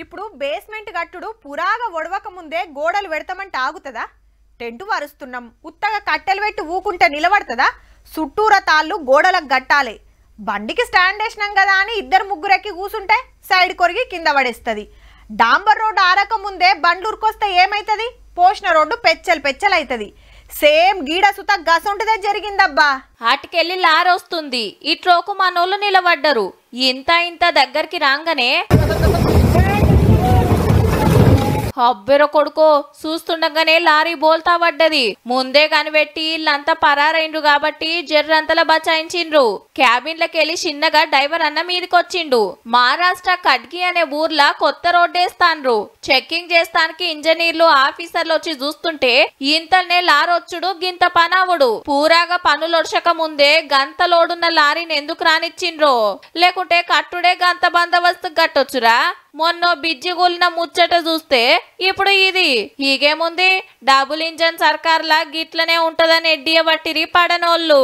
ఇప్పుడు బేస్మెంట్ కట్టుడు పురాగా ఒడవక ముందే గోడలు పెడతామంటే ఆగుతుందా? టెంటు వరుస్తున్నాం, ఉత్తగా కట్టెలు పెట్టి ఊకుంటే నిలబడుతుందా? చుట్టూర తాళ్ళు గోడలకు గట్టాలి. బండికి స్టాండ్ వేసినాం కదా అని ఇద్దరు ముగ్గురెక్కి కూసుంటే సైడ్ కొరిగి కింద పడేస్తుంది. డాంబర్ రోడ్డు ఆరక ముందే బండ్లూరుకొస్తే ఏమైతుంది? పోషణ రోడ్డు పెచ్చలు పెచ్చలు అవుతుంది. సేమ్ గీడ సుత గసంటుదే జరిగిందబ్బా. అటుకెళ్ళి లారొస్తుంది, ఇట్రోకు మనోళ్ళు నిలబడ్డరు. ఇంత ఇంత దగ్గరికి రాగానే అబ్బెర కొడుకో చూస్తుండగానే లారీ బోల్తా పడ్డది. ముందే కనిపెట్టి ఇల్లంతా పరారైండ్రు కాబట్టి జర్రంతలా బచాయించిండ్రు. క్యాబిన్లకెళ్ళి చిన్నగా డ్రైవర్ అన్న మీదకొచ్చిండు. మహారాష్ట్ర కడ్గి అనే ఊర్లా కొత్త రోడ్డేస్తాన్రు. చెక్కింగ్ చేస్తానికి ఇంజనీర్లు ఆఫీసర్లు వచ్చి చూస్తుంటే ఇంతనే లారొచ్చుడు గింత పనావుడు. పూరాగా పనులొడచక ముందే గంత లోడున్న లారీని ఎందుకు రానిచ్చిండ్రో? లేకుంటే కట్టుడే గంత బందోబస్తు గట్టొచ్చురా? మొన్న బిజ్జిగులిన ముచ్చట చూస్తే ఇప్పుడు ఇది హీగేముంది? డబుల్ ఇంజన్ సర్కార్లా గిట్లనే ఉంటదని ఎడ్డియ బట్టిరి పడనోళ్ళు.